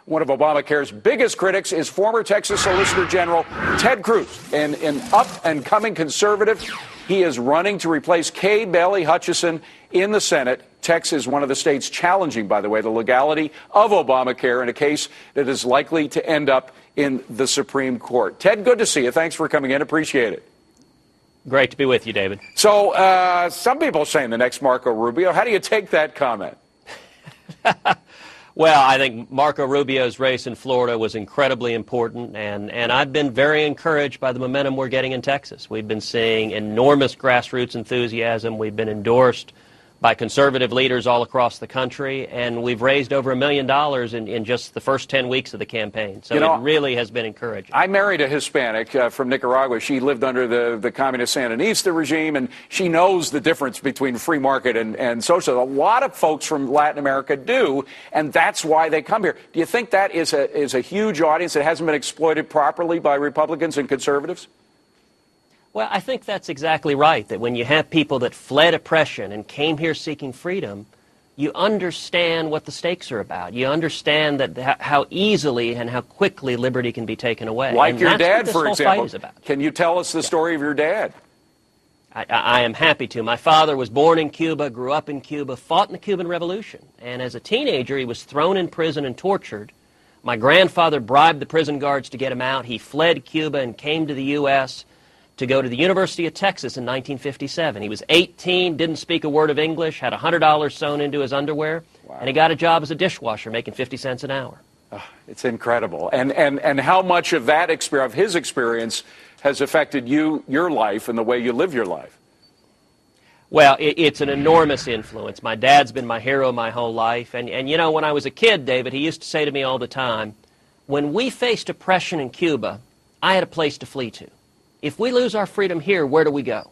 One of Obamacare's biggest critics is former Texas Solicitor General Ted Cruz, an up-and-coming conservative. He is running to replace Kay Bailey Hutchison in the Senate. Texas is one of the states challenging, by the way, the legality of Obamacare in a case that is likely to end up in the Supreme Court. Ted, good to see you. Thanks for coming in. Appreciate it. Great to be with you, David. So some people are saying the next Marco Rubio. How do you take that comment? Well, I think Marco Rubio's race in Florida was incredibly important, and I've been very encouraged by the momentum we're getting in Texas. We've been seeing enormous grassroots enthusiasm. We've been endorsed by conservative leaders all across the country, and we've raised over $1 million in just the first 10 weeks of the campaign. So it really has been encouraging. I married a Hispanic from Nicaragua. She lived under the communist Sandinista regime, and she knows the difference between free market and social. A lot of folks from Latin America do, and that's why they come here. Do you think that is a huge audience that hasn't been exploited properly by Republicans and conservatives? Well, I think that's exactly right, that when you have people that fled oppression and came here seeking freedom, you understand what the stakes are about. You understand that how easily and how quickly liberty can be taken away. Like and your dad, for example. Can you tell us the story of your dad? I am happy to. My father was born in Cuba, grew up in Cuba, fought in the Cuban Revolution, and as a teenager he was thrown in prison and tortured. My grandfather bribed the prison guards to get him out. He fled Cuba and came to the U.S., to go to the University of Texas in 1957. He was 18, didn't speak a word of English, had $100 sewn into his underwear, and he got a job as a dishwasher making 50 cents an hour. Oh, it's incredible. And how much of that experience, of his experience, has affected your life and the way you live your life? Well, it's an enormous influence. My dad's been my hero my whole life. And you know, when I was a kid, David, he used to say to me all the time, when we faced oppression in Cuba, I had a place to flee to. If we lose our freedom here, where do we go?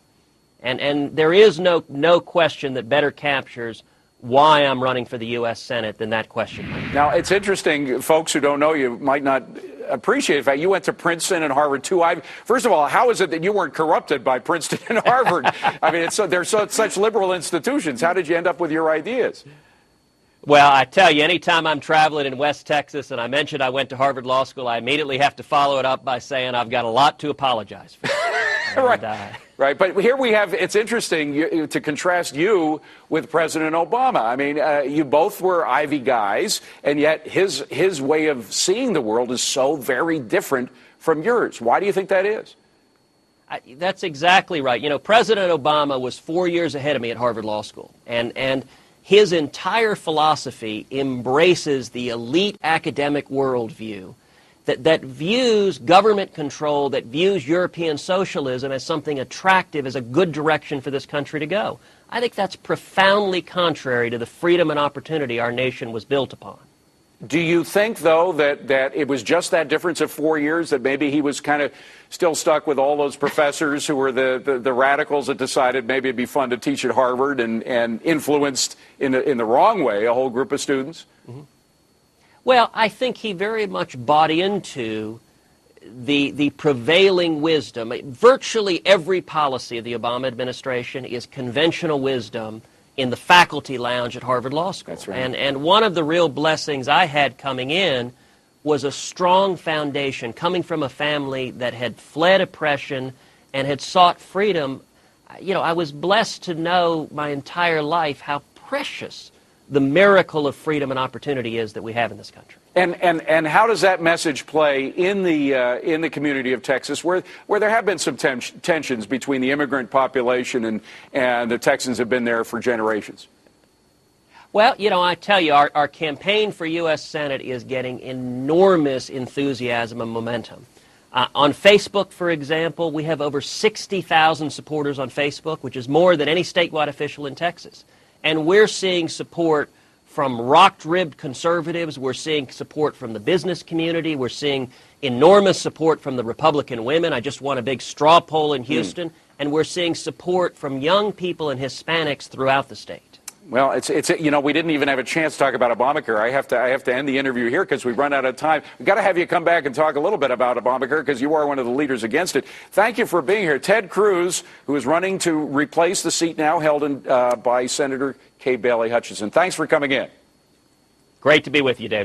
And there is no question that better captures why I'm running for the U.S. Senate than that question. Now, it's interesting, folks who don't know you might not appreciate the fact you went to Princeton and Harvard, too. First of all, how is it that you weren't corrupted by Princeton and Harvard? I mean, they're such liberal institutions. How did you end up with your ideas? Well, I tell you, anytime I'm traveling in West Texas and I mention I went to Harvard Law School, I immediately have to follow it up by saying I've got a lot to apologize for. Right. But here we have, it's interesting to contrast you with President Obama. I mean, you both were Ivy guys, and yet his way of seeing the world is so very different from yours. Why do you think that is? That's exactly right. You know, President Obama was 4 years ahead of me at Harvard Law School, and his entire philosophy embraces the elite academic worldview that views government control, that views European socialism as something attractive, as a good direction for this country to go. I think that's profoundly contrary to the freedom and opportunity our nation was built upon. Do you think, though, that it was just that difference of 4 years, that maybe he was kind of still stuck with all those professors who were the radicals that decided maybe it'd be fun to teach at Harvard and influenced in the wrong way a whole group of students? Mm-hmm. Well, I think he very much bought into the prevailing wisdom. Virtually every policy of the Obama administration is conventional wisdom in the faculty lounge at Harvard Law School. That's right. And one of the real blessings I had coming in was a strong foundation coming from a family that had fled oppression and had sought freedom. You know, I was blessed to know my entire life how precious the miracle of freedom and opportunity is that we have in this country. And how does that message play in the community of Texas, where there have been some tensions between the immigrant population and the Texans have been there for generations? Well, you know, I tell you, our campaign for U.S. Senate is getting enormous enthusiasm and momentum. On Facebook, for example, we have over 60,000 supporters on Facebook, which is more than any statewide official in Texas. And we're seeing support from rock-ribbed conservatives. We're seeing support from the business community. We're seeing enormous support from the Republican women. I just won a big straw poll in Houston. And we're seeing support from young people and Hispanics throughout the state. Well, it's you know, we didn't even have a chance to talk about Obamacare. I have to end the interview here because we've run out of time. We've got to have you come back and talk a little bit about Obamacare because you are one of the leaders against it. Thank you for being here. Ted Cruz, who is running to replace the seat now held by Senator Kay Bailey Hutchison. Thanks for coming in. Great to be with you, David.